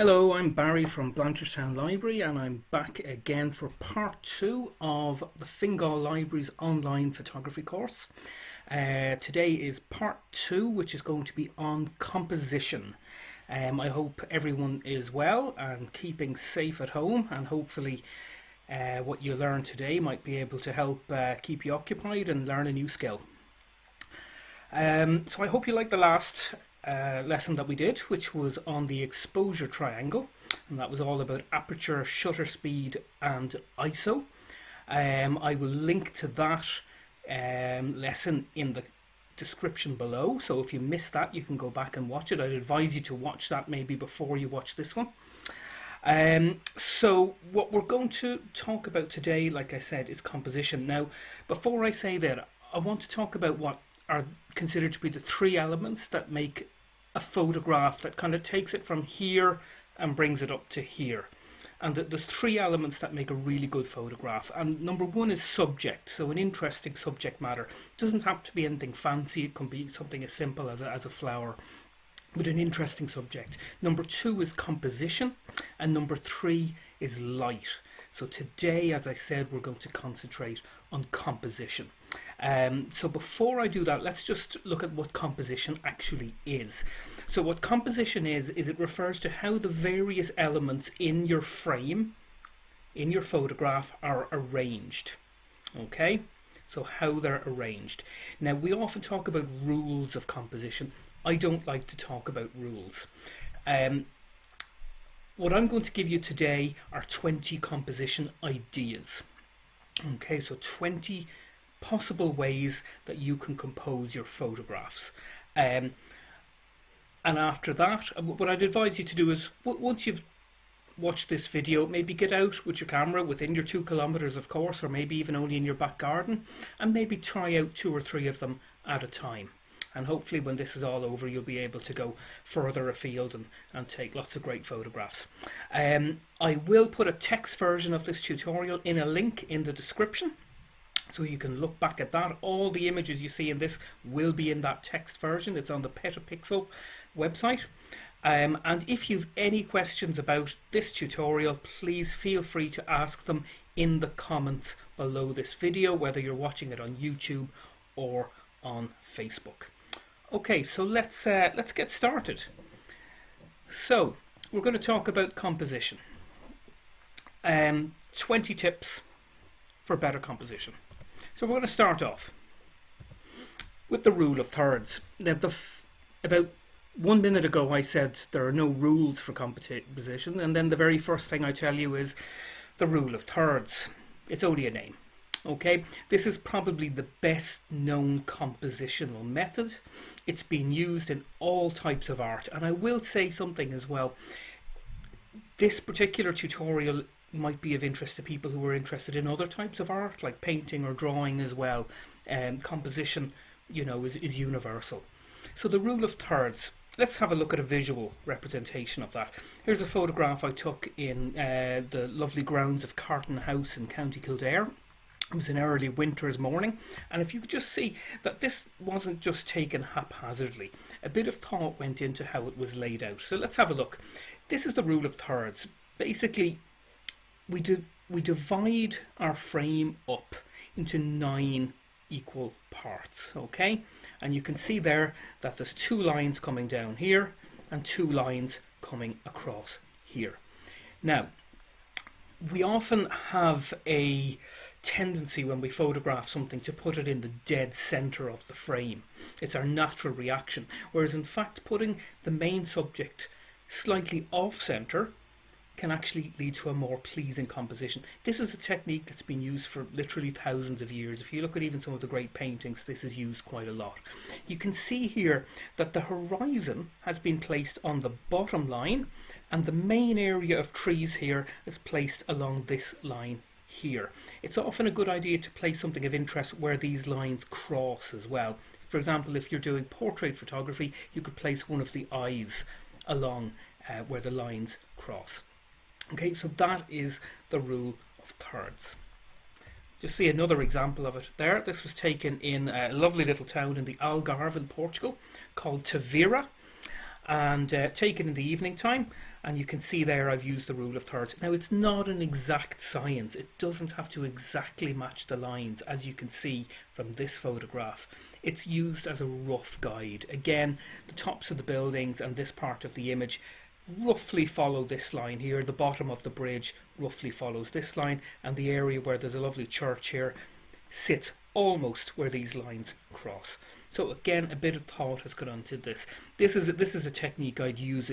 Hello, I'm Barry from Blanchardstown Library and I'm back again for part 2 of the Fingal Library's online photography course. Today is part 2, which is going to be on composition. I hope everyone is well and keeping safe at home, and hopefully what you learn today might be able to help keep you occupied and learn a new skill. So I hope you liked the last lesson that we did, which was on the exposure triangle, and that was all about aperture, shutter speed and ISO. I will link to that lesson in the description below, so if you missed that you can go back and watch it. I'd advise you to watch that maybe before you watch this one. So what we're going to talk about today, like I said, is composition. Now, before I say that, I want to talk about what are considered to be the three elements that make a photograph, that kind of takes it from here and brings it up to here. And there's three elements that make a really good photograph. And number one is subject, so an interesting subject matter. It doesn't have to be anything fancy, it can be something as simple as a flower, but an interesting subject. Number two is composition, and number three is light. So today, as I said, we're going to concentrate on composition. So before I do that, let's just look at what composition actually is. So what composition is it refers to how the various elements in your frame, in your photograph, are arranged. Okay? So how they're arranged. Now, we often talk about rules of composition. I don't like to talk about rules. What I'm going to give you today are 20 composition ideas. Okay, so 20 possible ways that you can compose your photographs. And after that, what I'd advise you to do is, once you've watched this video, maybe get out with your camera within your 2 kilometers, of course, or maybe even only in your back garden, and maybe try out 2 or 3 of them at a time. And hopefully when this is all over, you'll be able to go further afield and take lots of great photographs. I will put a text version of this tutorial in a link in the description, so you can look back at that. All the images you see in this will be in that text version. It's on the Petapixel website. And if you've any questions about this tutorial, please feel free to ask them in the comments below this video, whether you're watching it on YouTube or on Facebook. Okay, so let's get started. So we're going to talk about composition. 20 tips for better composition. So we're going to start off with the rule of thirds. Now, about 1 minute ago I said there are no rules for composition, and then the very first thing I tell you is the rule of thirds. It's only a name. Okay, this is probably the best known compositional method. It's been used in all types of art, and I will say something as well. This particular tutorial might be of interest to people who are interested in other types of art, like painting or drawing as well. Composition, you know, is universal. So the rule of thirds. Let's have a look at a visual representation of that. Here's a photograph I took in the lovely grounds of Carton House in County Kildare. It was an early winter's morning, and if you could just see that this wasn't just taken haphazardly. A bit of thought went into how it was laid out. So let's have a look. This is the rule of thirds. Basically, we divide our frame up into 9 equal parts, okay? And you can see there that there's 2 lines coming down here and 2 lines coming across here. Now, we often have a tendency when we photograph something to put it in the dead center of the frame. It's our natural reaction, whereas in fact putting the main subject slightly off center can actually lead to a more pleasing composition. This is a technique that's been used for literally thousands of years. If you look at even some of the great paintings, this is used quite a lot. You can see here that the horizon has been placed on the bottom line, and the main area of trees here is placed along this line here. It's often a good idea to place something of interest where these lines cross as well. For example, if you're doing portrait photography, you could place one of the eyes along where the lines cross. Okay, so that is the rule of thirds. Just see another example of it there. This was taken in a lovely little town in the Algarve in Portugal called Tavira. and taken in the evening time. And you can see there I've used the rule of thirds. Now it's not an exact science. It doesn't have to exactly match the lines, as you can see from this photograph. It's used as a rough guide. Again, the tops of the buildings and this part of the image roughly follow this line here. The bottom of the bridge roughly follows this line, and the area where there's a lovely church here sits almost where these lines cross. So again, a bit of thought has gone into this. This is a technique I'd use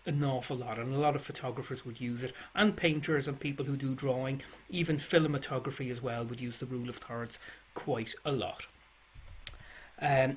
an awful lot, and a lot of photographers would use it, and painters and people who do drawing, even cinematography as well, would use the rule of thirds quite a lot.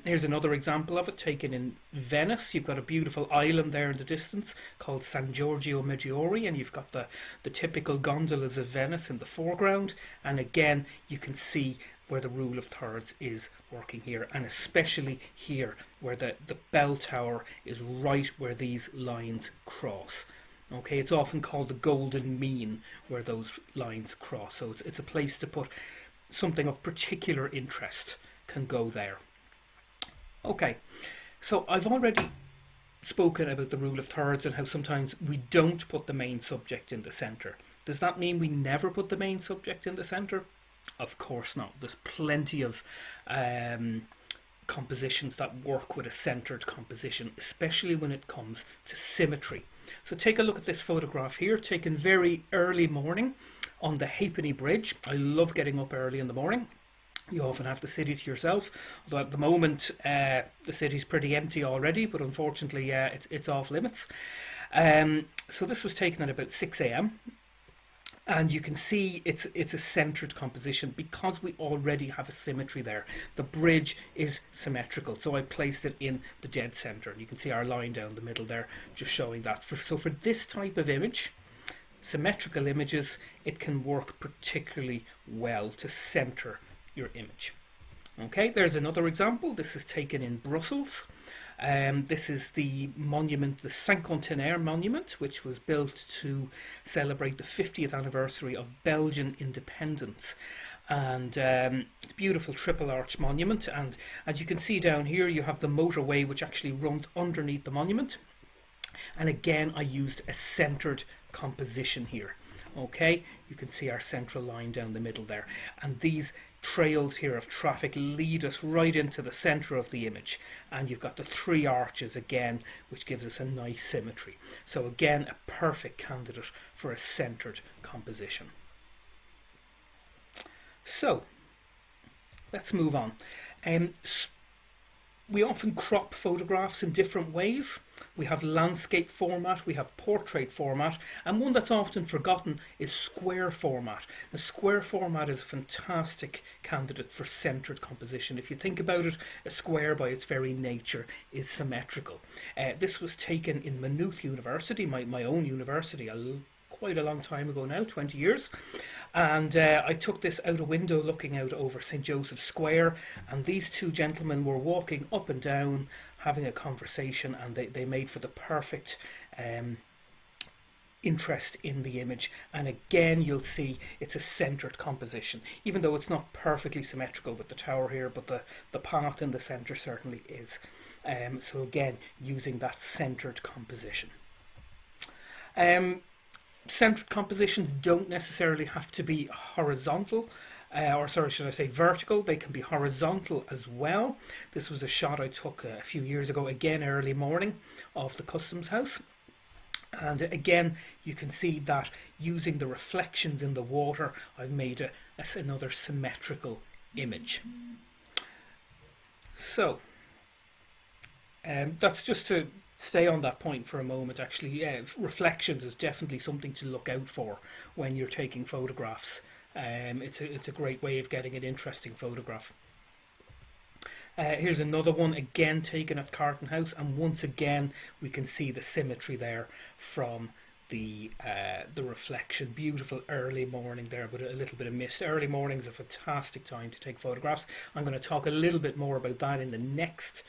Here's another example of it taken in Venice. You've got a beautiful island there in the distance called San Giorgio Maggiore, and you've got the typical gondolas of Venice in the foreground, and again you can see where the rule of thirds is working here, and especially here where the bell tower is right where these lines cross. Okay, it's often called the golden mean where those lines cross, so it's a place to put something of particular interest can go there. Okay, so I've already spoken about the rule of thirds and how sometimes we don't put the main subject in the centre. Does that mean we never put the main subject in the centre? Of course not. There's plenty of compositions that work with a centered composition, especially when it comes to symmetry. So take a look at this photograph here, taken very early morning on the Halfpenny Bridge. I love getting up early in the morning. You often have the city to yourself, although at the moment the city's pretty empty already, but unfortunately it's off limits. So this was taken at about 6 a.m. and you can see it's a centered composition because we already have a symmetry there. The bridge is symmetrical, so I placed it in the dead center. You can see our line down the middle there, just showing that. So for this type of image, symmetrical images, it can work particularly well to center your image. Okay, there's another example. This is taken in Brussels. This is the monument, the Cinquantenaire monument, which was built to celebrate the 50th anniversary of Belgian independence. And it's a beautiful triple arch monument, and as you can see down here you have the motorway which actually runs underneath the monument. And again, I used a centered composition here. Okay, you can see our central line down the middle there, and these trails here of traffic lead us right into the center of the image, and you've got the three arches again, which gives us a nice symmetry. So again, a perfect candidate for a centered composition. So let's move on. We often crop photographs in different ways. We have landscape format, we have portrait format, and one that's often forgotten is square format. The square format is a fantastic candidate for centered composition. If you think about it, a square by its very nature is symmetrical. This was taken in Maynooth University, my own university, quite a long time ago now, 20 years. And I took this out a window looking out over St. Joseph's Square, and these two gentlemen were walking up and down having a conversation, and they made for the perfect interest in the image. And again, you'll see it's a centered composition, even though it's not perfectly symmetrical with the tower here, but the path in the center certainly is. So again, using that centered composition. Centered compositions don't necessarily have to be horizontal, or sorry, should I say vertical. They can be horizontal as well. This was a shot I took a few years ago, again early morning, of the Customs House. And again, you can see that using the reflections in the water, I've made another symmetrical image. So, that's just to stay on that point for a moment. Actually, reflections is definitely something to look out for when you're taking photographs. It's a great way of getting an interesting photograph. Here's another one, again taken at Carton House, and once again we can see the symmetry there from the reflection. Beautiful early morning there, but a little bit of mist. Early morning is a fantastic time to take photographs. I'm going to talk a little bit more about that in the next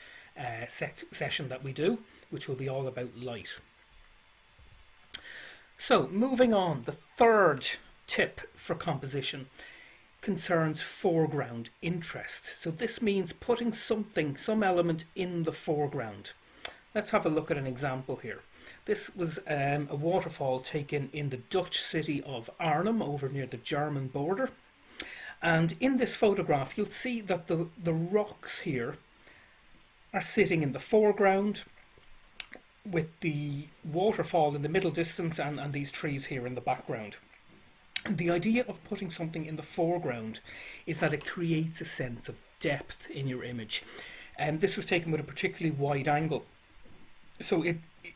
session that we do, which will be all about light. So moving on, the third tip for composition concerns foreground interest. So this means putting some element in the foreground. Let's have a look at an example here. This was a waterfall taken in the Dutch city of Arnhem, over near the German border. And in this photograph, you'll see that the rocks here are sitting in the foreground, with the waterfall in the middle distance and these trees here in the background. And the idea of putting something in the foreground is that it creates a sense of depth in your image. And this was taken with a particularly wide angle, so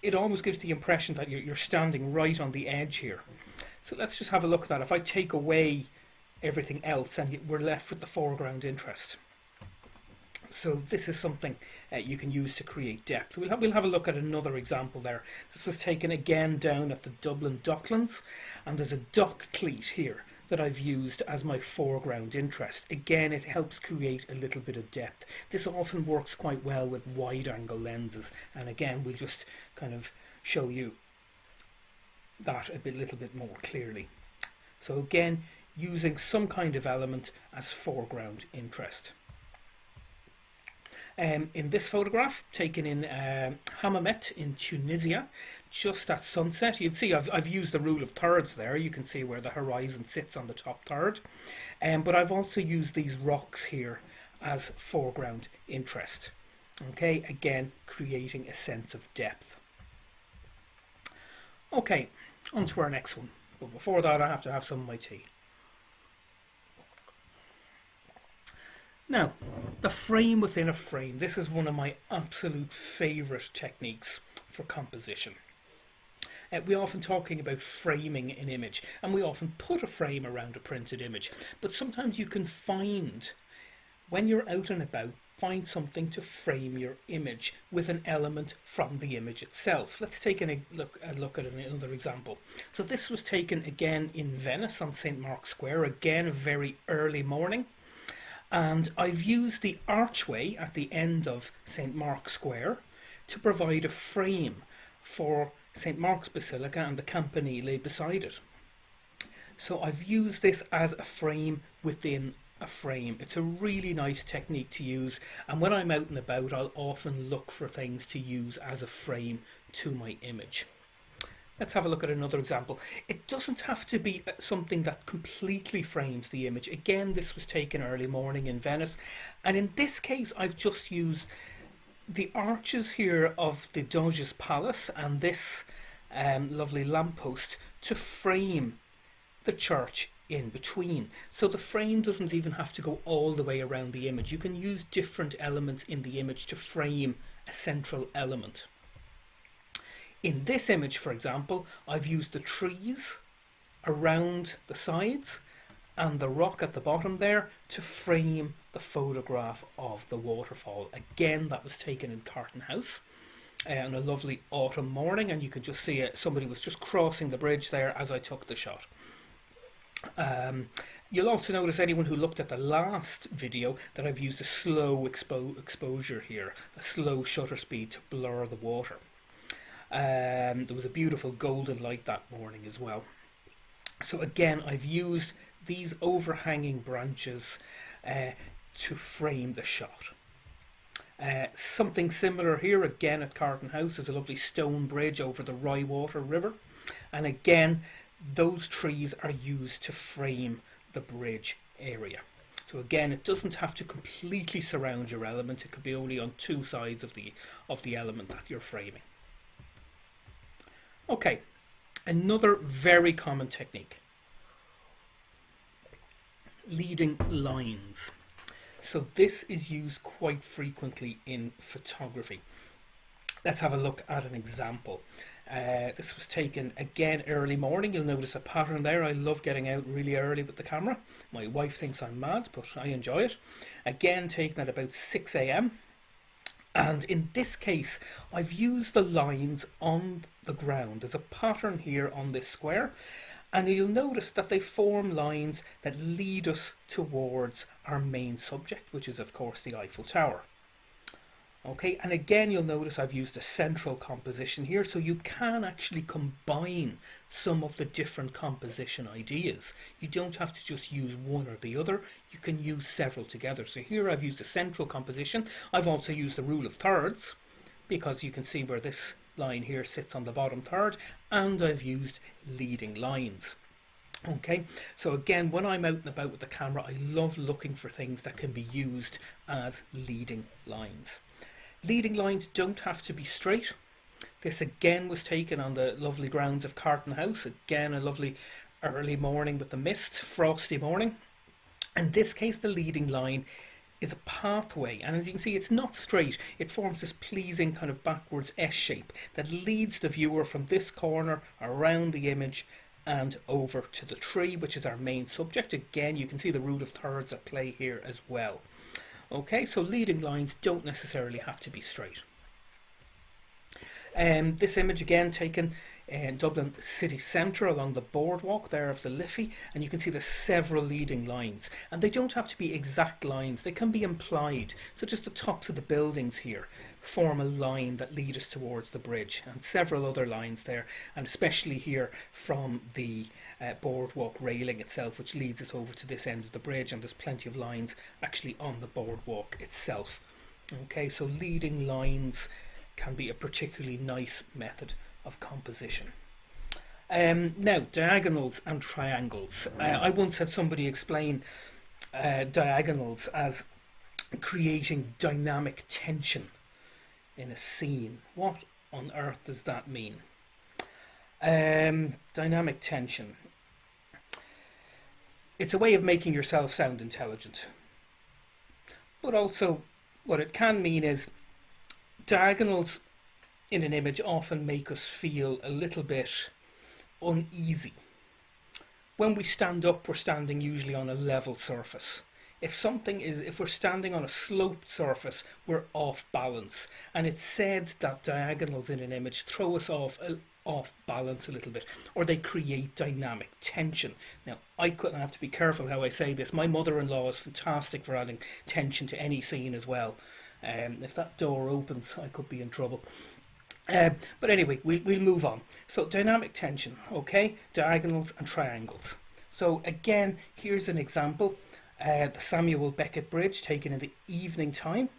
it always gives the impression that you're standing right on the edge here. So let's just have a look at that. If I take away everything else and we're left with the foreground interest. So this is something you can use to create depth. We'll have a look at another example there. This was taken again down at the Dublin Docklands, and there's a dock cleat here that I've used as my foreground interest. Again, it helps create a little bit of depth. This often works quite well with wide angle lenses, and again we'll just kind of show you that a little bit more clearly. So again, using some kind of element as foreground interest. In this photograph, taken in Hammamet in Tunisia, just at sunset, you'd see I've used the rule of thirds there. You can see where the horizon sits on the top third. But I've also used these rocks here as foreground interest. Okay, again, creating a sense of depth. Okay, on to our next one. But before that, I have to have some of my tea. Now, the frame within a frame. This is one of my absolute favourite techniques for composition. We're often talking about framing an image, and we often put a frame around a printed image. But sometimes you can find, when you're out and about, find something to frame your image with an element from the image itself. Let's take a look at another example. So this was taken again in Venice on St. Mark's Square, again a very early morning. And I've used the archway at the end of St. Mark's Square to provide a frame for St. Mark's Basilica and the Campanile beside it. So I've used this as a frame within a frame. It's a really nice technique to use, and when I'm out and about, I'll often look for things to use as a frame to my image. Let's have a look at another example. It doesn't have to be something that completely frames the image. Again, this was taken early morning in Venice, and in this case I've just used the arches here of the Doge's Palace and this lovely lamppost to frame the church in between. So the frame doesn't even have to go all the way around the image. You can use different elements in the image to frame a central element. In this image, for example, I've used the trees around the sides and the rock at the bottom there to frame the photograph of the waterfall. Again, that was taken in Carton House on a lovely autumn morning, and you can just see it. Somebody was just crossing the bridge there as I took the shot. You'll also notice, anyone who looked at the last video, that I've used a slow exposure here, a slow shutter speed to blur the water. There was a beautiful golden light that morning as well. So again, I've used these overhanging branches to frame the shot. Something similar here again at Carton House. There's a lovely stone bridge over the Rywater River, and again those trees are used to frame the bridge area. So again, it doesn't have to completely surround your element. It could be only on two sides of the element that you're framing. Okay, another very common technique, leading lines. So this is used quite frequently in photography. Let's have a look at an example. This was taken again early morning. You'll notice a pattern there. I love getting out really early with the camera. My wife thinks I'm mad, but I enjoy it. Again, taken at about 6 a.m. And in this case, I've used the lines on the ground. There's a pattern here on this square, and you'll notice that they form lines that lead us towards our main subject, which is of course the Eiffel Tower. Okay, and again you'll notice I've used a central composition here, so you can actually combine some of the different composition ideas. You don't have to just use one or the other, you can use several together. So here I've used a central composition. I've also used the rule of thirds because you can see where this line here sits on the bottom third, and I've used leading lines. Okay, so again, when I'm out and about with the camera, I love looking for things that can be used as leading lines. Leading lines don't have to be straight. This again was taken on the lovely grounds of Carton House. Again, a lovely early morning with the mist, frosty morning. In this case, the leading line is a pathway, and as you can see, it's not straight. It forms this pleasing kind of backwards S shape that leads the viewer from this corner around the image and over to the tree, which is our main subject. Again, you can see the rule of thirds at play here as well. Okay, so leading lines don't necessarily have to be straight. This image again taken in Dublin city centre along the boardwalk there of the Liffey, and you can see there's several leading lines, and they don't have to be exact lines, they can be implied, such as the tops of the buildings here form a line that lead us towards the bridge, and several other lines there, and especially here from the boardwalk railing itself, which leads us over to this end of the bridge, and there's plenty of lines actually on the boardwalk itself. Okay, so leading lines can be a particularly nice method of composition. Now, diagonals and triangles. I once had somebody explain diagonals as creating dynamic tension in a scene. What on earth does that mean? Dynamic tension. It's a way of making yourself sound intelligent. But also, what it can mean is diagonals in an image often make us feel a little bit uneasy. When we stand up, we're standing usually on a level surface. If we're standing on a sloped surface, we're off balance. And it's said that diagonals in an image throw us off balance a little bit, or they create dynamic tension. Now, I have to be careful how I say this. My mother-in-law is fantastic for adding tension to any scene as well. If that door opens, I could be in trouble. But anyway, we'll move on. So dynamic tension, okay, diagonals and triangles. So again, here's an example. The Samuel Beckett Bridge taken in the evening time.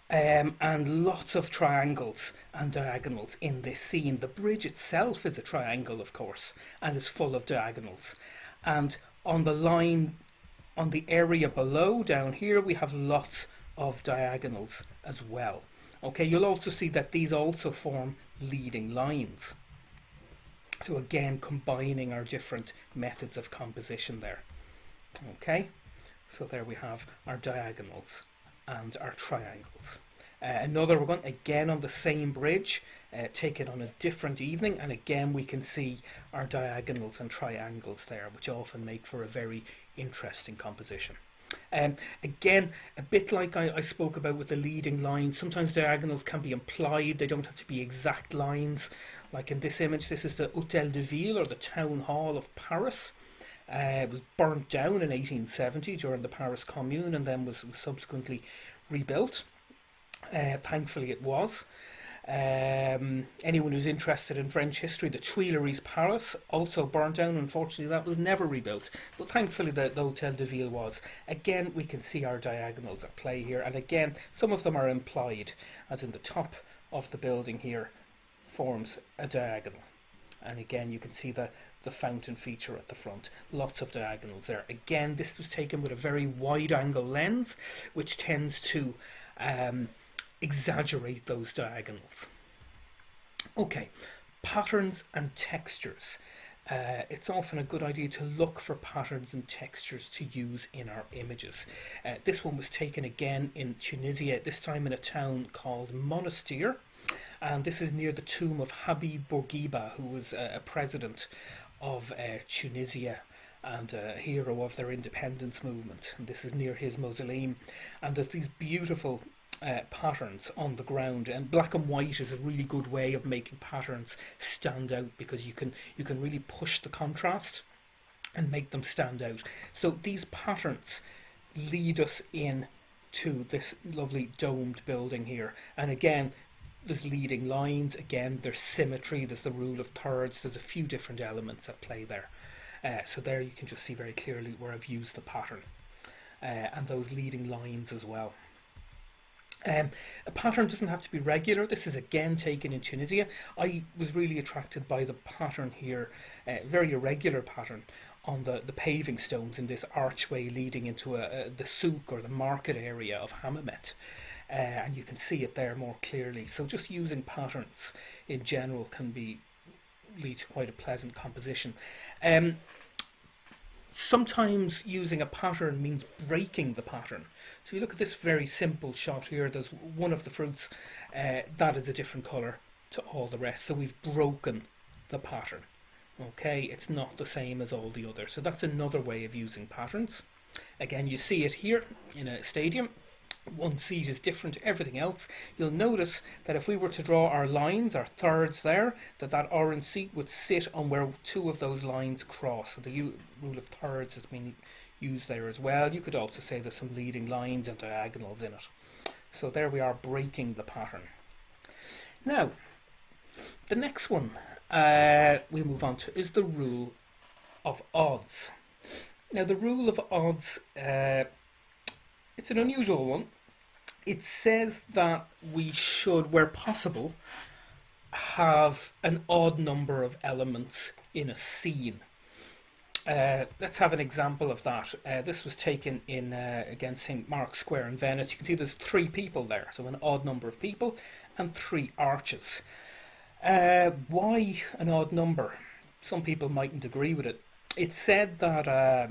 And lots of triangles and diagonals in this scene. The bridge itself is a triangle, of course, and is full of diagonals. And on the line, on the area below, down here, we have lots of diagonals as well. Okay, you'll also see that these also form leading lines. So again, combining our different methods of composition there. Okay, so there we have our diagonals and our triangles. We're going again on the same bridge, taken on a different evening, and again we can see our diagonals and triangles there, which often make for a very interesting composition. Again, a bit like I spoke about with the leading lines, sometimes diagonals can be implied, they don't have to be exact lines. Like in this image, this is the Hôtel de Ville, or the Town Hall of Paris. It was burnt down in 1870 during the Paris Commune, and then was subsequently rebuilt. Thankfully it was. Anyone who's interested in French history, the Tuileries Palace also burnt down. Unfortunately, that was never rebuilt, but thankfully the Hôtel de Ville was. Again, we can see our diagonals at play here, and again, some of them are implied, as in the top of the building here forms a diagonal. And again, you can see the fountain feature at the front. Lots of diagonals there. Again, this was taken with a very wide angle lens, which tends to exaggerate those diagonals. Okay, patterns and textures. It's often a good idea to look for patterns and textures to use in our images. This one was taken again in Tunisia, this time in a town called Monastir, and this is near the tomb of Habib Bourguiba, who was a president of Tunisia and a hero of their independence movement. And this is near his mausoleum, and there's these beautiful patterns on the ground, and black and white is a really good way of making patterns stand out, because you can really push the contrast and make them stand out. So these patterns lead us in to this lovely domed building here, and again there's leading lines, again there's symmetry, there's the rule of thirds, there's a few different elements at play there. So there you can just see very clearly where I've used the pattern and those leading lines as well. A pattern doesn't have to be regular. This is again taken in Tunisia. I was really attracted by the pattern here, very irregular pattern on the paving stones in this archway leading into the souk or the market area of Hammamet. And you can see it there more clearly. So just using patterns in general can lead to quite a pleasant composition. Sometimes using a pattern means breaking the pattern. So you look at this very simple shot here. There's one of the fruits that is a different colour to all the rest. So we've broken the pattern. Okay, it's not the same as all the others. So that's another way of using patterns. Again, you see it here in a stadium. One seat is different to everything else. You'll notice that if we were to draw our lines, our thirds there, that orange seat would sit on where two of those lines cross. So the rule of thirds has been used there as well. You could also say there's some leading lines and diagonals in it. So there we are, breaking the pattern. Now, the next one we move on to is the rule of odds. Now, the rule of odds, it's an unusual one. It says that we should, where possible, have an odd number of elements in a scene. Let's have an example of that. This was taken in again St. Mark's Square in Venice. You can see there's 3 people there, so an odd number of people and 3 arches. Why an odd number? Some people mightn't agree with it. It said that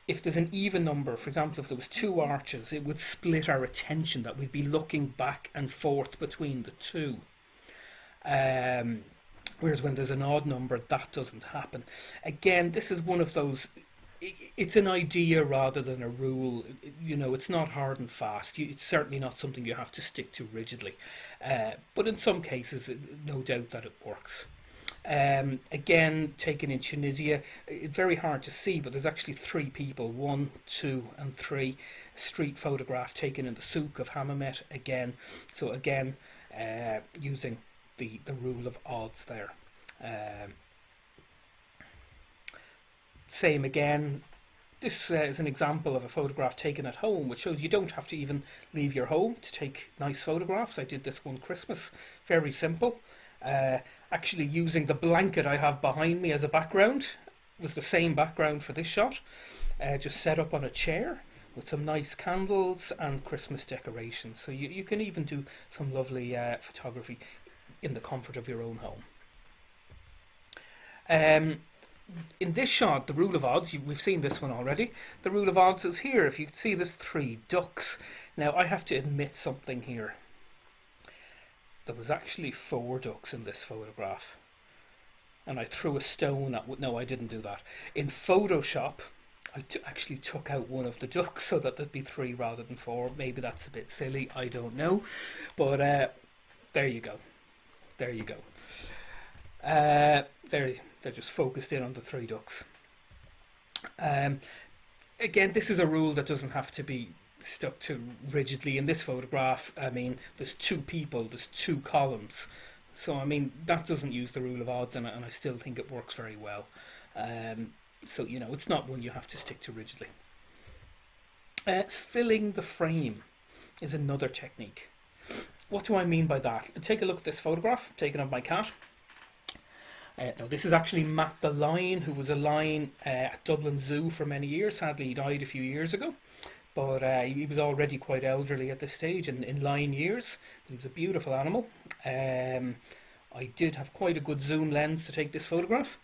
if there's an even number, for example, if there was 2 arches, it would split our attention, that we'd be looking back and forth between the 2. Whereas when there's an odd number, that doesn't happen. Again, this is one of those, it's an idea rather than a rule. You know, it's not hard and fast. It's certainly not something you have to stick to rigidly. But in some cases, no doubt that it works. Again, taken in Tunisia, it's very hard to see, but there's actually 3 people, 1, 2 and 3. Street photograph taken in the souk of Hammamet again. So again, using the rule of odds there. Same again. This is an example of a photograph taken at home, which shows you don't have to even leave your home to take nice photographs. I did this one Christmas. Very simple. Actually using the blanket I have behind me as a background. It was the same background for this shot. Just set up on a chair with some nice candles and Christmas decorations. So you can even do some lovely photography in the comfort of your own home. In this shot, the rule of odds, we've seen this one already. The rule of odds is here. If you can see, there's 3 ducks. Now, I have to admit something here. There was actually 4 ducks in this photograph. And I threw a stone at... No, I didn't do that. In Photoshop, I actually took out one of the ducks so that there'd be 3 rather than 4. Maybe that's a bit silly. I don't know. But there you go. There you go. They're just focused in on the 3 ducks. Again, this is a rule that doesn't have to be stuck to rigidly. In this photograph, I mean, there's 2 people, there's 2 columns. So, I mean, that doesn't use the rule of odds, and I still think it works very well. So, you know, it's not one you have to stick to rigidly. Filling the frame is another technique. What do I mean by that? Take a look at this photograph taken of my cat. Now, this is actually Matt the Lion, who was a lion at Dublin Zoo for many years. Sadly, he died a few years ago. But he was already quite elderly at this stage, in lion years. He was a beautiful animal. I did have quite a good zoom lens to take this photograph.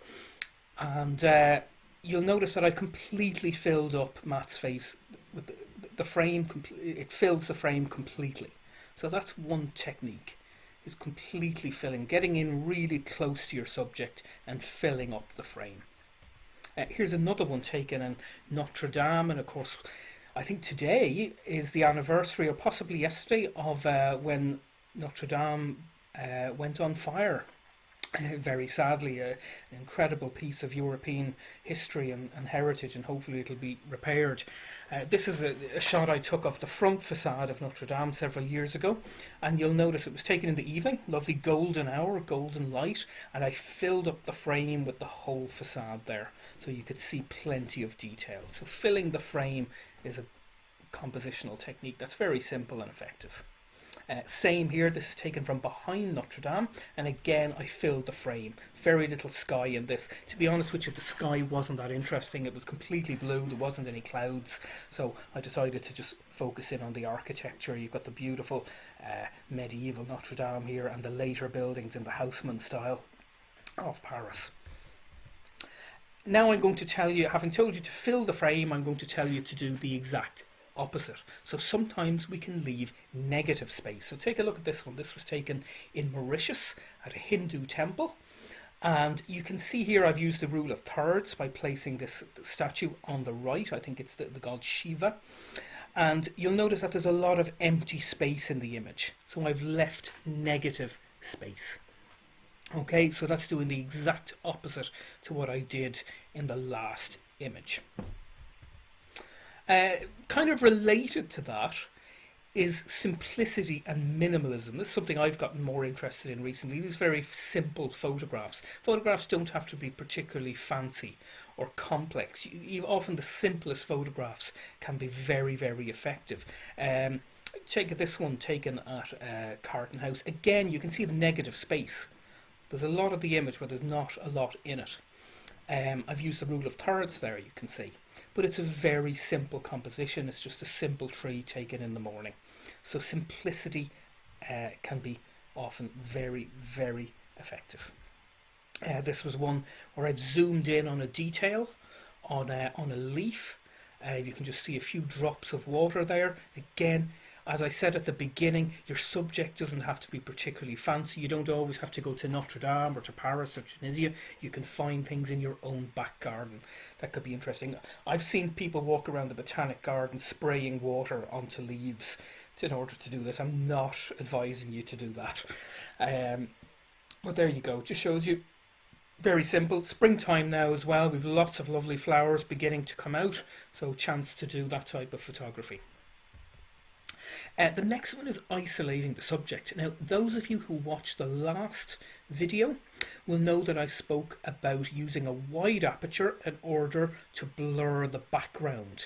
And you'll notice that I completely filled up Matt's face with the frame. It fills the frame completely. So that's one technique, is completely filling, getting in really close to your subject and filling up the frame. Here's another one taken in Notre Dame, and of course I think today is the anniversary, or possibly yesterday, of when Notre Dame went on fire. Very sadly, an incredible piece of European history and heritage, and hopefully it'll be repaired. This is a shot I took of the front facade of Notre Dame several years ago, and you'll notice it was taken in the evening, lovely golden hour, golden light, and I filled up the frame with the whole facade there, so you could see plenty of detail. So filling the frame is a compositional technique that's very simple and effective. Same here, this is taken from behind Notre Dame, and again I filled the frame. Very little sky in this. To be honest with you, the sky wasn't that interesting. It was completely blue, there wasn't any clouds, so I decided to just focus in on the architecture. You've got the beautiful medieval Notre Dame here and the later buildings in the Haussmann style of Paris. Now I'm going to tell you, having told you to fill the frame, I'm going to tell you to do the exact opposite. So sometimes we can leave negative space. So take a look at this one. This was taken in Mauritius at a Hindu temple. And you can see here I've used the rule of thirds by placing this statue on the right. I think it's the god Shiva. And you'll notice that there's a lot of empty space in the image. So I've left negative space. Okay, so that's doing the exact opposite to what I did in the last image. Kind of related to that is simplicity and minimalism. This is something I've gotten more interested in recently. These very simple photographs. Photographs don't have to be particularly fancy or complex. Often the simplest photographs can be very, very effective. Take this one taken at Carton House. Again, you can see the negative space. There's a lot of the image where there's not a lot in it. I've used the rule of thirds there, you can see. But it's a very simple composition. It's just a simple tree taken in the morning. So simplicity can be often very, very effective. This was one where I've zoomed in on a detail on a leaf. You can just see a few drops of water there. Again, as I said at the beginning, your subject doesn't have to be particularly fancy. You don't always have to go to Notre Dame or to Paris or Tunisia. You can find things in your own back garden that could be interesting. I've seen people walk around the Botanic Garden spraying water onto leaves in order to do this. I'm not advising you to do that. But there you go. It just shows you. Very simple. Springtime now as well. We've lots of lovely flowers beginning to come out. So chance to do that type of photography. The next one is isolating the subject. Now, those of you who watched the last video will know that I spoke about using a wide aperture in order to blur the background,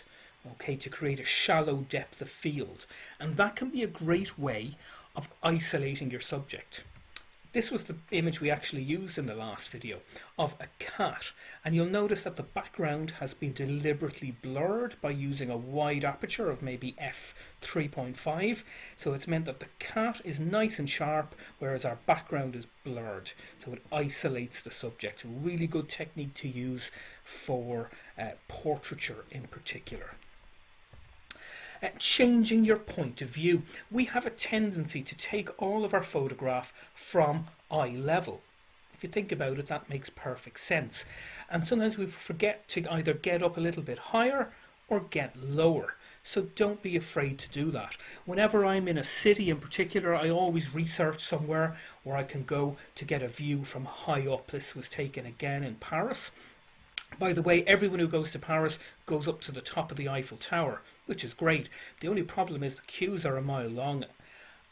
okay, to create a shallow depth of field. And that can be a great way of isolating your subject. This was the image we actually used in the last video of a cat, and you'll notice that the background has been deliberately blurred by using a wide aperture of maybe f3.5, so it's meant that the cat is nice and sharp whereas our background is blurred, so it isolates the subject. A really good technique to use for portraiture in particular. Changing your point of view. We have a tendency to take all of our photograph from eye level. If you think about it, that makes perfect sense. And sometimes we forget to either get up a little bit higher or get lower. So don't be afraid to do that. Whenever I'm in a city in particular, I always research somewhere where I can go to get a view from high up. This was taken again in Paris. By the way, everyone who goes to Paris goes up to the top of the Eiffel Tower, which is great. The only problem is the queues are a mile long,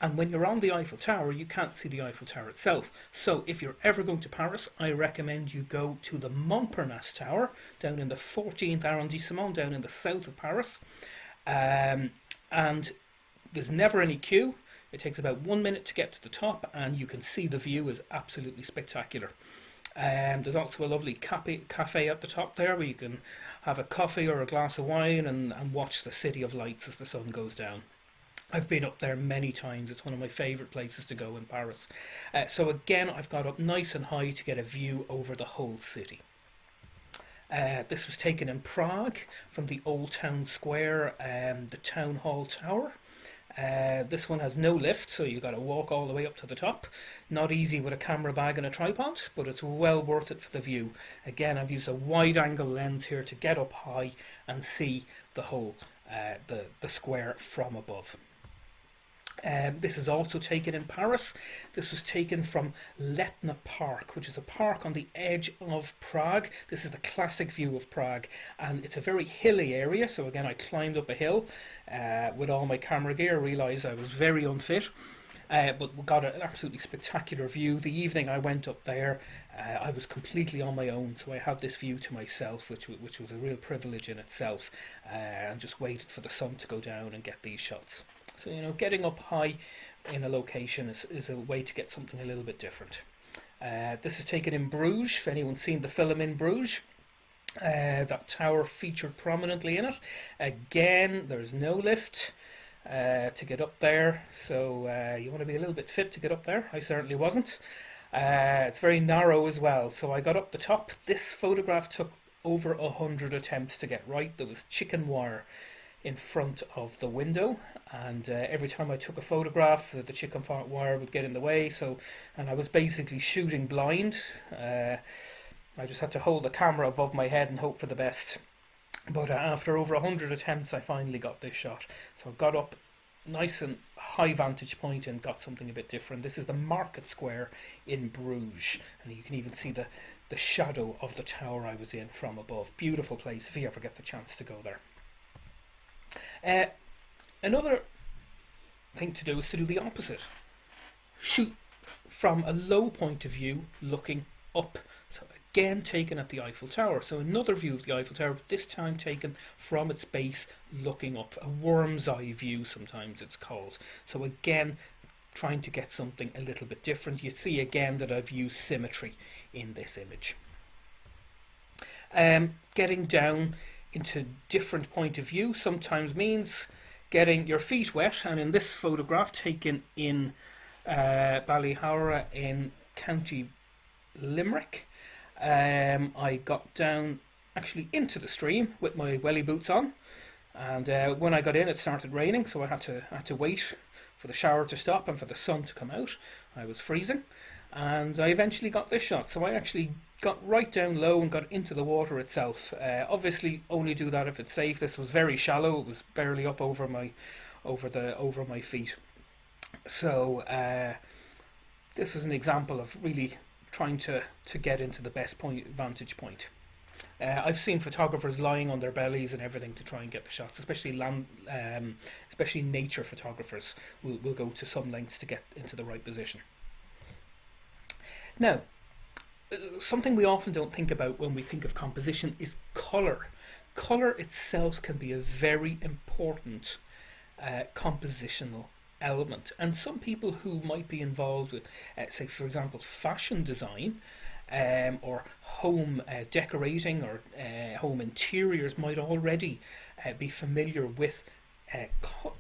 and when you're on the Eiffel Tower, you can't see the Eiffel Tower itself. So if you're ever going to Paris, I recommend you go to the Montparnasse Tower, down in the 14th arrondissement, down in the south of Paris. And there's never any queue. It takes about 1 minute to get to the top, and you can see the view is absolutely spectacular. There's also a lovely cafe at the top there where you can have a coffee or a glass of wine and watch the city of lights as the sun goes down. I've been up there many times. It's one of my favourite places to go in Paris. So again, I've got up nice and high to get a view over the whole city. This was taken in Prague from the Old Town Square, the Town Hall Tower. This one has no lift, so you've got to walk all the way up to the top. Not easy with a camera bag and a tripod, but it's well worth it for the view. Again, I've used a wide angle lens here to get up high and see the whole the square from above. This is also taken in Paris. This was taken from Letna Park, which is a park on the edge of Prague. This is the classic view of Prague, and it's a very hilly area. So again, I climbed up a hill with all my camera gear. I realised I was very unfit, But we got an absolutely spectacular view. The evening I went up there, I was completely on my own, so I had this view to myself, which was a real privilege in itself, and just waited for the sun to go down and get these shots. So, you know, getting up high in a location is a way to get something a little bit different. This is taken in Bruges. If anyone's seen the film in Bruges, that tower featured prominently in it. Again, there's no lift to get up there, so you want to be a little bit fit to get up there. I certainly wasn't. It's very narrow as well, so I got up the top. This photograph took over 100 attempts to get right. There was chicken wire in front of the window, and every time I took a photograph, the chicken wire would get in the way. And I was basically shooting blind. I just had to hold the camera above my head and hope for the best. But after over 100 attempts, I finally got this shot. So I got up nice and high vantage point and got something a bit different. This is the market square in Bruges, and you can even see the shadow of the tower I was in from above. Beautiful place if you ever get the chance to go there. Another thing to do is to do the opposite. Shoot from a low point of view looking up. So again taken at the Eiffel Tower. So another view of the Eiffel Tower, but this time taken from its base looking up. A worm's eye view sometimes it's called. So again, trying to get something a little bit different. You see again that I've used symmetry in this image. Getting down into different point of view sometimes means getting your feet wet, and in this photograph taken in Ballyhowrah in County Limerick, I got down actually into the stream with my welly boots on, and when I got in it started raining, so I had to wait for the shower to stop and for the sun to come out. I was freezing, and I eventually got this shot. So I actually got right down low and got into the water itself. Obviously only do that if it's safe. This was very shallow. It was barely up over my feet. So this is an example of really trying to get into the best vantage point. I've seen photographers lying on their bellies and everything to try and get the shots, especially especially nature photographers will go to some lengths to get into the right position. Now, something we often don't think about when we think of composition is colour. Colour itself can be a very important compositional element, and some people who might be involved with, say for example, fashion design or home decorating or home interiors might already be familiar with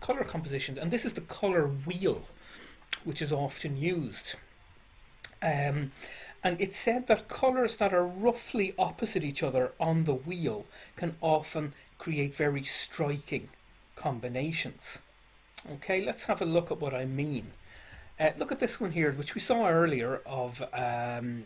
colour compositions, and this is the colour wheel which is often used. And it's said that colours that are roughly opposite each other on the wheel can often create very striking combinations. Okay, let's have a look at what I mean. Look at this one here, which we saw earlier of the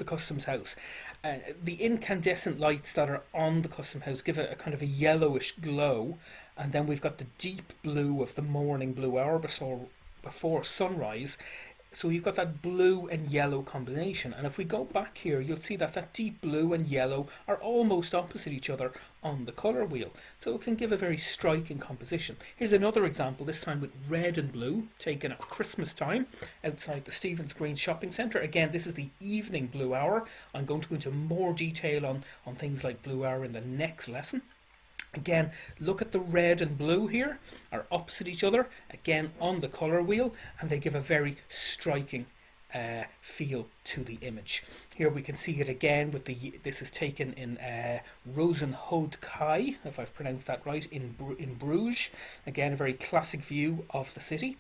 Customs House. The incandescent lights that are on the Customs House give it a kind of a yellowish glow, and then we've got the deep blue of the morning blue hour before sunrise. So you've got that blue and yellow combination, and if we go back here, you'll see that that deep blue and yellow are almost opposite each other on the colour wheel. So it can give a very striking composition. Here's another example, this time with red and blue, taken at Christmas time outside the Stephen's Green Shopping Centre. Again, this is the evening blue hour. I'm going to go into more detail on things like blue hour in the next lesson. Again, look at the red and blue here, are opposite each other, again on the colour wheel, and they give a very striking feel to the image. Here we can see it again with this is taken in Rosenhoed Kai, if I've pronounced that right, in Bruges. Again, a very classic view of the city.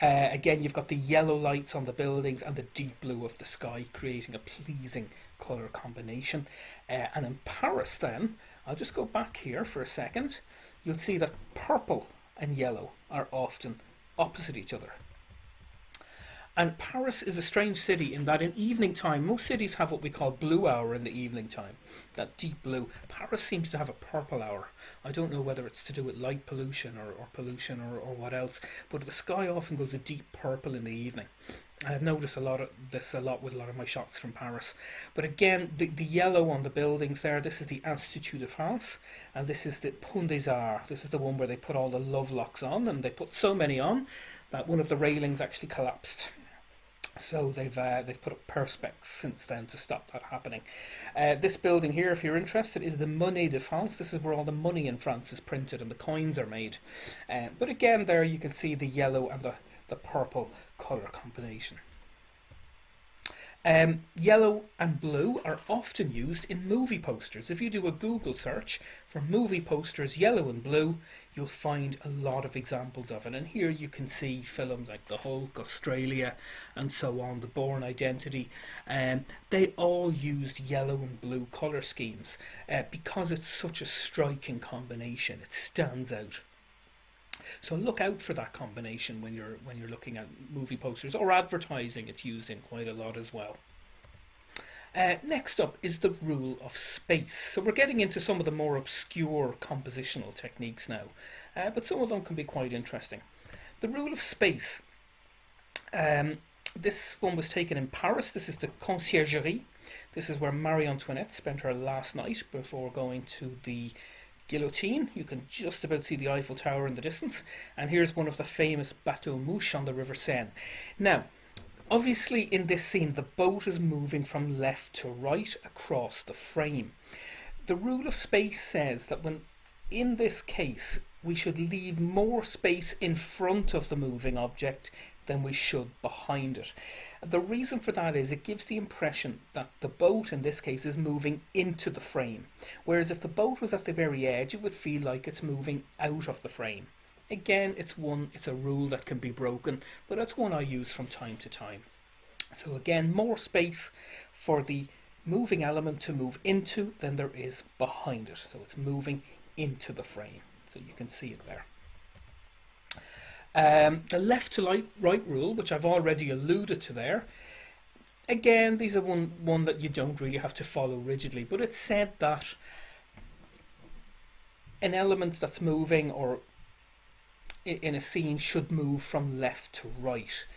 Again, you've got the yellow lights on the buildings and the deep blue of the sky, creating a pleasing colour combination. And in Paris then, I'll just go back here for a second. You'll see that purple and yellow are often opposite each other. And Paris is a strange city in that in evening time, most cities have what we call blue hour in the evening time, that deep blue. Paris seems to have a purple hour. I don't know whether it's to do with light pollution or pollution or what else, but the sky often goes a deep purple in the evening. I've noticed a lot with a lot of my shots from Paris. But again, the yellow on the buildings there, this is the Institut de France, and this is the Pont des Arts. This is the one where they put all the love locks on, and they put so many on that one of the railings actually collapsed. So they've put up perspex since then to stop that happening. This building here, if you're interested, is the Monnaie de France. This is where all the money in France is printed and the coins are made. But again, there you can see the yellow and the purple colour combination. Yellow and blue are often used in movie posters. If you do a Google search for movie posters, yellow and blue, you'll find a lot of examples of it. And here you can see films like The Hulk, Australia, and so on, The Bourne Identity. They all used yellow and blue colour schemes because it's such a striking combination. It stands out. So look out for that combination when you're looking at movie posters or advertising. It's used in quite a lot as well. Next up is the rule of space. So we're getting into some of the more obscure compositional techniques now, but some of them can be quite interesting. The rule of space. This one was taken in Paris. This is the Conciergerie. This is where Marie Antoinette spent her last night before going to the guillotine. You can just about see the Eiffel Tower in the distance, and here's one of the famous bateaux mouches on the River Seine. Now, obviously in this scene the boat is moving from left to right across the frame. The rule of space says that when in this case we should leave more space in front of the moving object than we should behind it. The reason for that is it gives the impression that the boat in this case is moving into the frame, whereas if the boat was at the very edge it would feel like it's moving out of the frame. Again, it's a rule that can be broken, but that's one I use from time to time. So again, more space for the moving element to move into than there is behind it. So it's moving into the frame. So you can see it there. The left to right rule, which I've already alluded to there, again, these are one that you don't really have to follow rigidly, but it's said that an element that's moving or in a scene should move from left to right.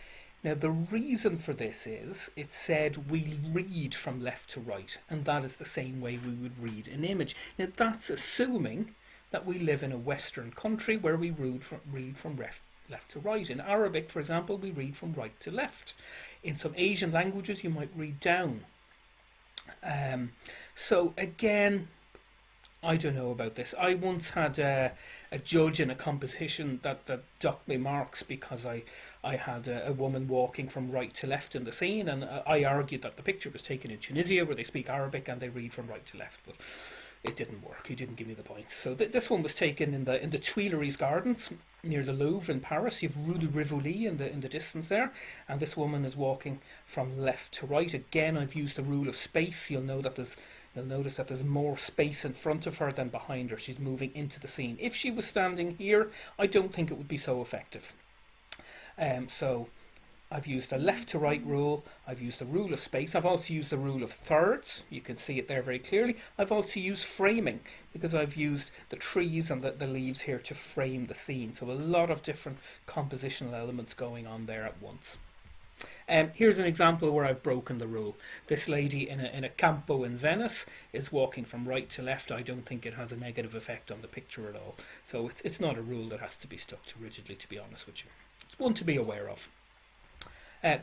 Now the reason for this is it said we read from left to right, and that is the same way we would read an image. Now that's assuming that we live in a Western country where we read from left to right. In Arabic, for example, we read from right to left. In some Asian languages, you might read down. So again, I don't know about this. I once had a judge in a competition that docked me marks because I had a woman walking from right to left in the scene, and I argued that the picture was taken in Tunisia where they speak Arabic and they read from right to left, but it didn't work. He didn't give me the points. So this one was taken in the Tuileries Gardens near the Louvre in Paris. You've Rue de Rivoli in the distance there, and this woman is walking from left to right. Again, I've used the rule of space. You'll notice that there's more space in front of her than behind her. She's moving into the scene. If she was standing here, I don't think it would be so effective. So I've used the left to right rule. I've used the rule of space. I've also used the rule of thirds. You can see it there very clearly. I've also used framing because I've used the trees and the leaves here to frame the scene. So a lot of different compositional elements going on there at once. Here's an example where I've broken the rule. This lady in a campo in Venice is walking from right to left. I don't think it has a negative effect on the picture at all. So it's not a rule that has to be stuck to rigidly, to be honest with you. It's one to be aware of.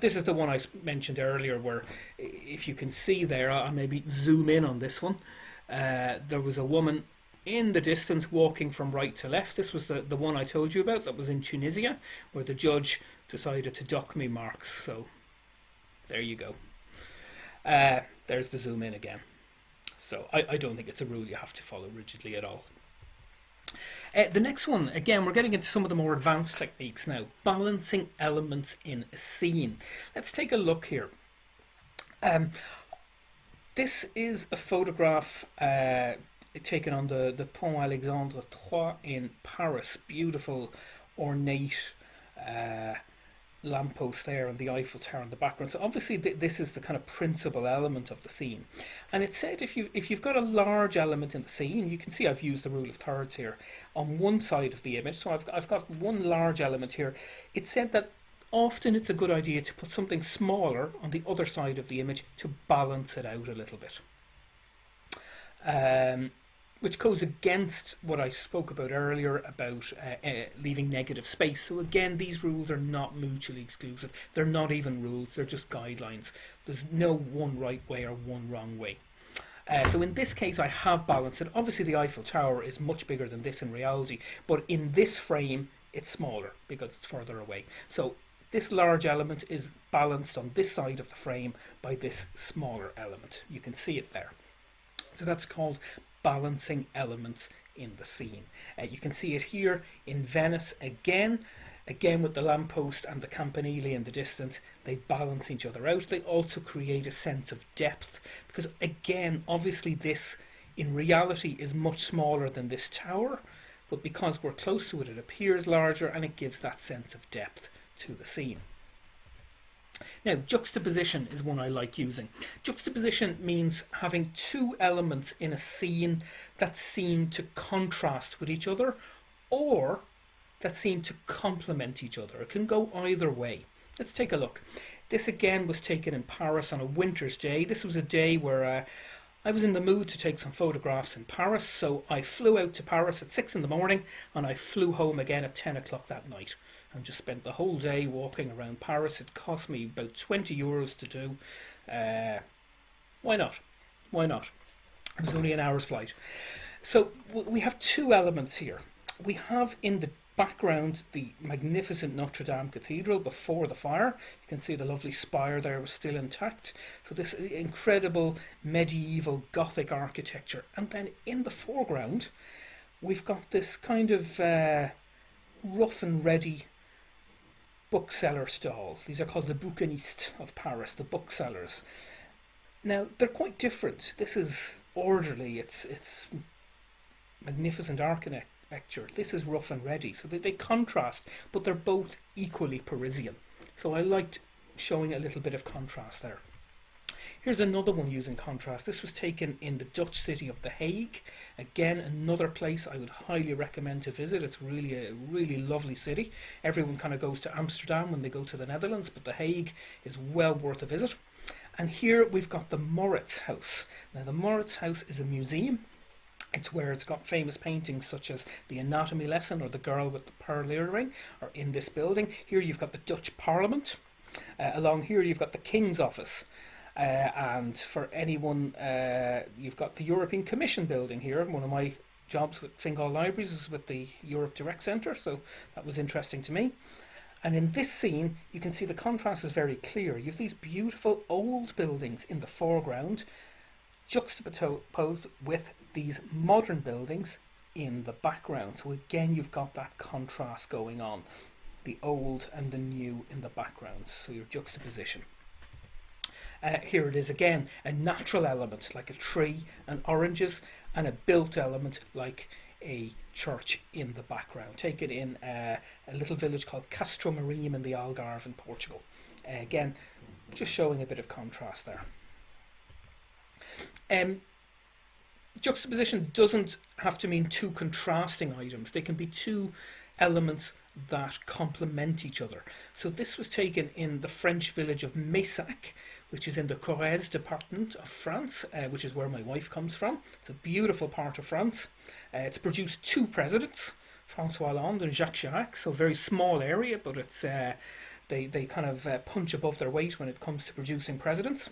This is the one I mentioned earlier where, if you can see there, I'll maybe zoom in on this one. There was a woman in the distance walking from right to left. This was the one I told you about that was in Tunisia, where the judge decided to dock me marks. So there you go. There's the zoom in again. So I don't think it's a rule you have to follow rigidly at all. The next one, again, we're getting into some of the more advanced techniques now. Balancing elements in a scene. Let's take a look here. This is a photograph taken on the Pont Alexandre III in Paris. Beautiful, ornate lamppost there and the Eiffel Tower in the background. So obviously this is the kind of principal element of the scene. And it said if you've got a large element in the scene, you can see I've used the rule of thirds here on one side of the image. So I've got one large element here. It said that often it's a good idea to put something smaller on the other side of the image to balance it out a little bit. which goes against what I spoke about earlier about leaving negative space. So again, these rules are not mutually exclusive. They're not even rules, they're just guidelines. There's no one right way or one wrong way. So in this case, I have balanced it. Obviously, the Eiffel Tower is much bigger than this in reality, but in this frame, it's smaller because it's further away. So this large element is balanced on this side of the frame by this smaller element. You can see it there. So that's called balancing elements in the scene. You can see it here in Venice again with the lamppost and the campanile in the distance. They balance each other out. They also create a sense of depth because again, obviously this in reality is much smaller than this tower, but because we're close to it, it appears larger and it gives that sense of depth to the scene. Now, juxtaposition is one I like using. Juxtaposition means having two elements in a scene that seem to contrast with each other or that seem to complement each other. It can go either way. Let's take a look. This again was taken in Paris on a winter's day. This was a day where I was in the mood to take some photographs in Paris, so I flew out to Paris at 6 in the morning and I flew home again at 10 o'clock that night and just spent the whole day walking around Paris. It cost me about €20 to do. Why not? Why not? It was only an hour's flight. So we have two elements here. We have in the background the magnificent Notre Dame Cathedral before the fire. You can see the lovely spire there was still intact. So this incredible medieval Gothic architecture. And then in the foreground, we've got this kind of rough and ready bookseller stall. These are called the bouquinistes of Paris, the booksellers. Now, they're quite different. This is orderly, it's magnificent architecture. This is rough and ready, so they contrast, but they're both equally Parisian. So I liked showing a little bit of contrast there. Here's another one using contrast. This was taken in the Dutch city of The Hague. Again, another place I would highly recommend to visit. It's really a really lovely city. Everyone kind of goes to Amsterdam when they go to the Netherlands, but The Hague is well worth a visit. And here we've got the Moritz House. Now the Moritz House is a museum. It's where it's got famous paintings such as The Anatomy Lesson or The Girl with the Pearl Earring are in this building. Here you've got the Dutch Parliament. Along here you've got the King's Office. And for anyone, you've got the European Commission building here. One of my jobs with Fingal Libraries is with the Europe Direct Centre, so that was interesting to me. And in this scene, you can see the contrast is very clear. You have these beautiful old buildings in the foreground, juxtaposed with these modern buildings in the background. So again, you've got that contrast going on, the old and the new in the background. So your juxtaposition. Here it is again, a natural element like a tree and oranges, and a built element like a church in the background. Take it in a little village called Castromarim in the Algarve in Portugal. Again, just showing a bit of contrast there. Juxtaposition doesn't have to mean two contrasting items. They can be two elements that complement each other. So this was taken in the French village of Messac, which is in the Corrèze department of France, which is where my wife comes from. It's a beautiful part of France. It's produced two presidents, François Hollande and Jacques Chirac, so a very small area, but it's they kind of punch above their weight when it comes to producing presidents.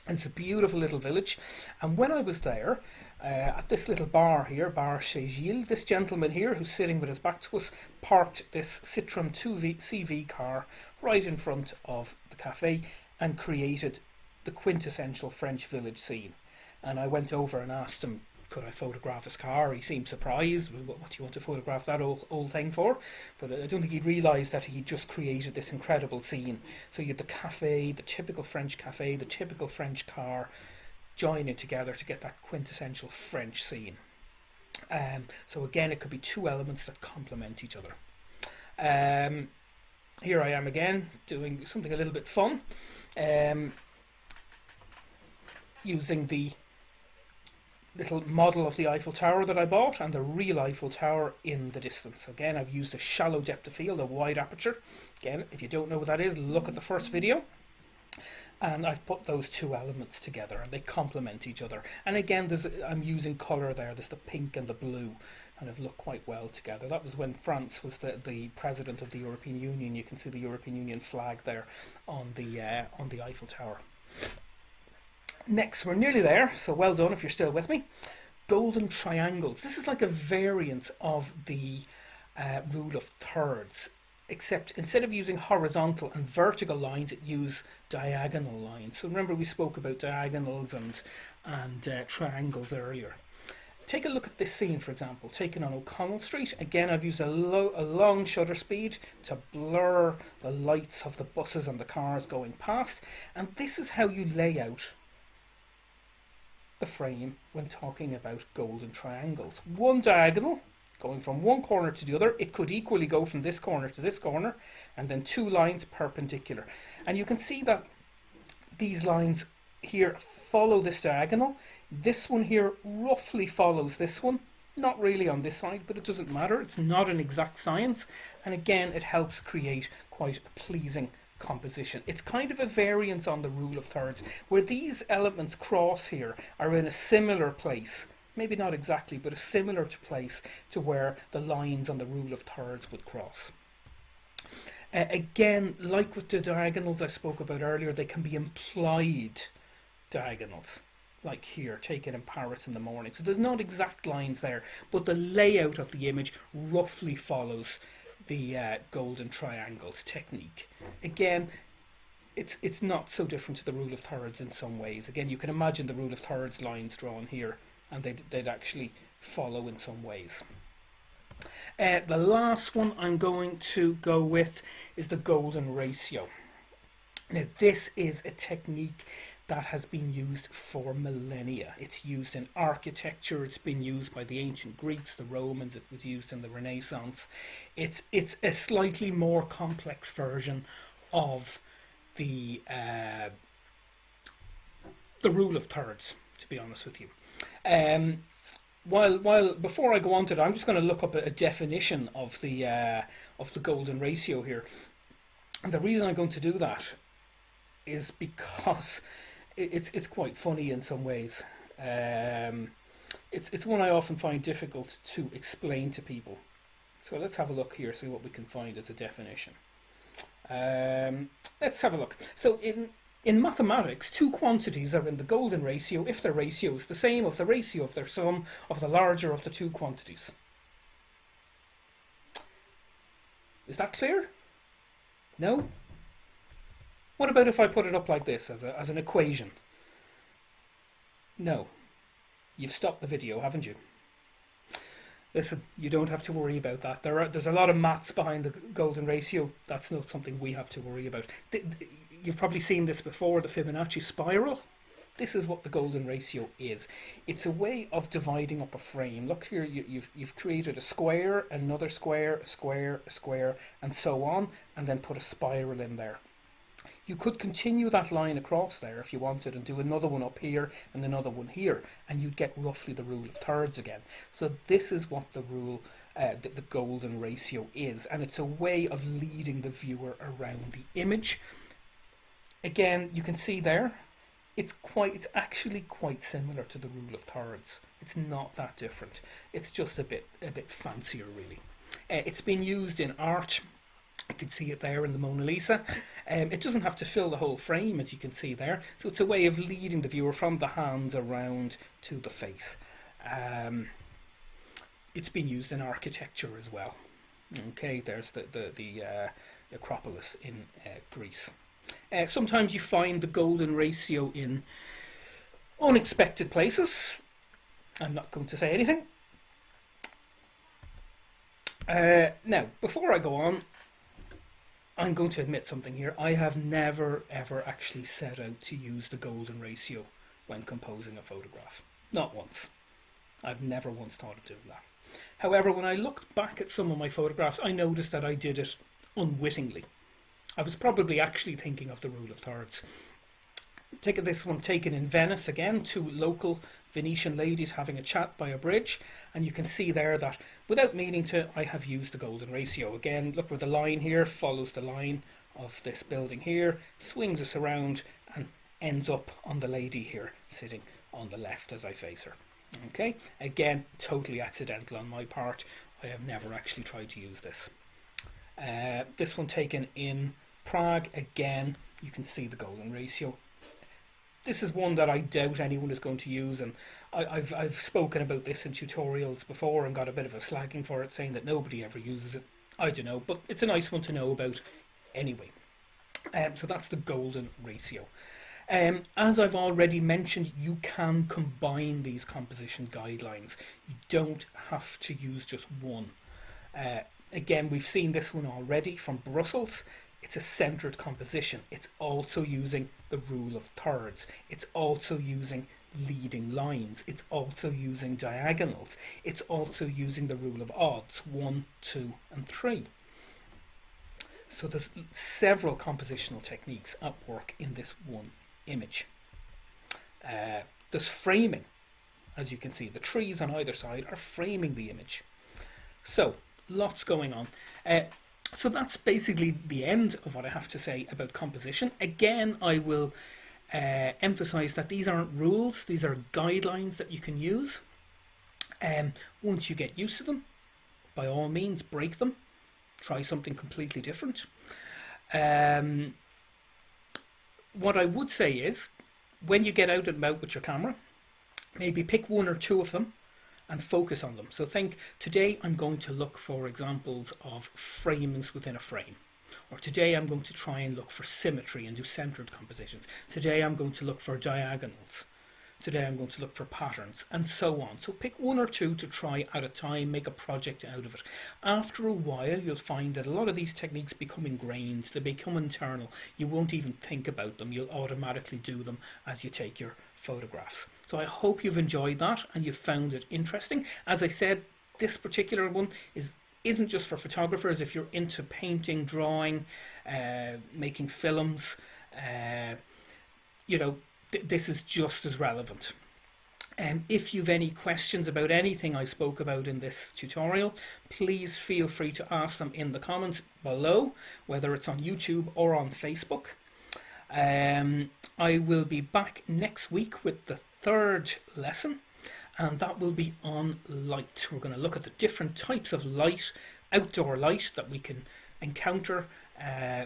And it's a beautiful little village. And when I was there, at this little bar here, Bar Chez Gilles, this gentleman here who's sitting with his back to us parked this Citroën 2CV car right in front of the cafe and created the quintessential French village scene. And I went over and asked him, could I photograph his car? He seemed surprised. What do you want to photograph that old thing for? But I don't think he realised that he just created this incredible scene. So you had the cafe, the typical French cafe, the typical French car, joining together to get that quintessential French scene. So again, it could be two elements that complement each other. Here I am again, doing something a little bit fun. Using the little model of the Eiffel Tower that I bought and the real Eiffel Tower in the distance. Again, I've used a shallow depth of field, a wide aperture. Again, if you don't know what that is, look at the first video. and I've put those two elements together and they complement each other. And again, I'm using colour there. There's the pink and the blue kind of look quite well together. That was when France was the president of the European Union. You can see the European Union flag there on the Eiffel Tower. Next, we're nearly there, so well done if you're still with me. Golden triangles. This is like a variant of the rule of thirds, except instead of using horizontal and vertical lines, it uses diagonal lines. So remember we spoke about diagonals and triangles earlier. Take a look at this scene, for example, taken on O'Connell Street. Again, I've used a long shutter speed to blur the lights of the buses and the cars going past. And this is how you lay out the frame when talking about golden triangles. One diagonal going from one corner to the other. It could equally go from this corner to this corner, and then two lines perpendicular. And you can see that these lines here follow this diagonal. This one here roughly follows this one. Not really on this side, but it doesn't matter. It's not an exact science. And again, it helps create quite a pleasing composition. It's kind of a variance on the rule of thirds, where these elements cross here are in a similar place. Maybe not exactly, but a similar place to where the lines on the rule of thirds would cross. Again, like with the diagonals I spoke about earlier, they can be implied diagonals, like here, taken in Paris in the morning. So there's not exact lines there, but the layout of the image roughly follows the golden triangles technique. Again, it's not so different to the rule of thirds in some ways. Again, you can imagine the rule of thirds lines drawn here, and they'd actually follow in some ways. The last one I'm going to go with is the golden ratio. Now, this is a technique that has been used for millennia. It's used in architecture. It's been used by the ancient Greeks, the Romans. It was used in the Renaissance. It's a slightly more complex version of the rule of thirds, to be honest with you. While before I go on to that, I'm just going to look up a definition of the golden ratio here. And the reason I'm going to do that is because it's quite funny in some ways. It's one I often find difficult to explain to people. So let's have a look here, see what we can find as a definition. Let's have a look. So in mathematics, two quantities are in the golden ratio if their ratio is the same of the ratio of their sum of the larger of the two quantities. Is that clear? No? What about if I put it up like this as an equation? No. You've stopped the video, haven't you? Listen, you don't have to worry about that. There's a lot of maths behind the golden ratio. That's not something we have to worry about. You've probably seen this before, the Fibonacci spiral. This is what the golden ratio is. It's a way of dividing up a frame. Look here, you've created a square, another square, a square, a square, and so on, and then put a spiral in there. You could continue that line across there if you wanted and do another one up here and another one here, and you'd get roughly the rule of thirds again. So this is what the rule, the golden ratio is, and it's a way of leading the viewer around the image. Again, you can see there, it's actually quite similar to the rule of thirds. It's not that different. It's just a bit fancier, really. It's been used in art. You can see it there in the Mona Lisa. It doesn't have to fill the whole frame, as you can see there. So it's a way of leading the viewer from the hands around to the face. It's been used in architecture as well. Okay, there's the Acropolis in Greece. Sometimes you find the golden ratio in unexpected places. I'm not going to say anything. Now, before I go on, I'm going to admit something here. I have never ever actually set out to use the golden ratio when composing a photograph. Not once. I've never once thought of doing that. However, when I looked back at some of my photographs, I noticed that I did it unwittingly. I was probably actually thinking of the rule of thirds. Take this one taken in Venice again, two local Venetian ladies having a chat by a bridge, and you can see there that without meaning to, I have used the golden ratio. Again, look where the line here follows the line of this building here, swings us around and ends up on the lady here sitting on the left as I face her. Okay, again, totally accidental on my part. I have never actually tried to use this. This one taken in Prague. Again, you can see the golden ratio. This is one that I doubt anyone is going to use, and I've spoken about this in tutorials before and got a bit of a slagging for it, saying that nobody ever uses it. I don't know, but it's a nice one to know about anyway. So that's the golden ratio. As I've already mentioned, you can combine these composition guidelines. You don't have to use just one. Again, we've seen this one already from Brussels. It's a centered composition. It's also using the rule of thirds. It's also using leading lines. It's also using diagonals. It's also using the rule of odds, 1, 2, and 3. So there's several compositional techniques at work in this one image. There's framing. As you can see, the trees on either side are framing the image. So lots going on. So that's basically the end of what I have to say about composition. Again, I will emphasize that these aren't rules. These are guidelines that you can use. Once you get used to them, by all means, break them. Try something completely different. What I would say is, when you get out and about with your camera, maybe pick one or two of them and focus on them. So think, today I'm going to look for examples of framings within a frame. Or today I'm going to try and look for symmetry and do centered compositions. Today I'm going to look for diagonals. Today I'm going to look for patterns, and so on. So pick one or two to try at a time, make a project out of it. After a while, you'll find that a lot of these techniques become ingrained, they become internal. You won't even think about them, you'll automatically do them as you take your photographs. So I hope you've enjoyed that and you've found it interesting. As I said, this particular one isn't just for photographers. If you're into painting, drawing, making films, this is just as relevant. If you've any questions about anything I spoke about in this tutorial, please feel free to ask them in the comments below, whether it's on YouTube or on Facebook. I will be back next week with the third lesson, and that will be on light. We're going to look at the different types of light, outdoor light, that we can encounter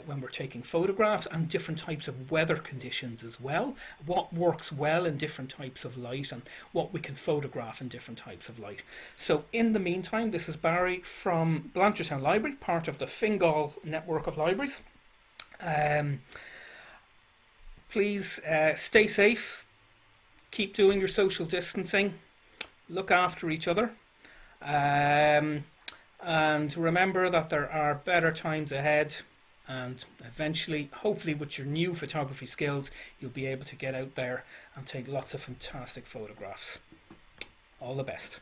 when we're taking photographs, and different types of weather conditions as well, what works well in different types of light and what we can photograph in different types of light. So in the meantime, this is Barry from Blanchardstown Library, part of the Fingal network of libraries. Please stay safe, keep doing your social distancing, look after each other, and remember that there are better times ahead. And eventually, hopefully with your new photography skills, you'll be able to get out there and take lots of fantastic photographs. All the best.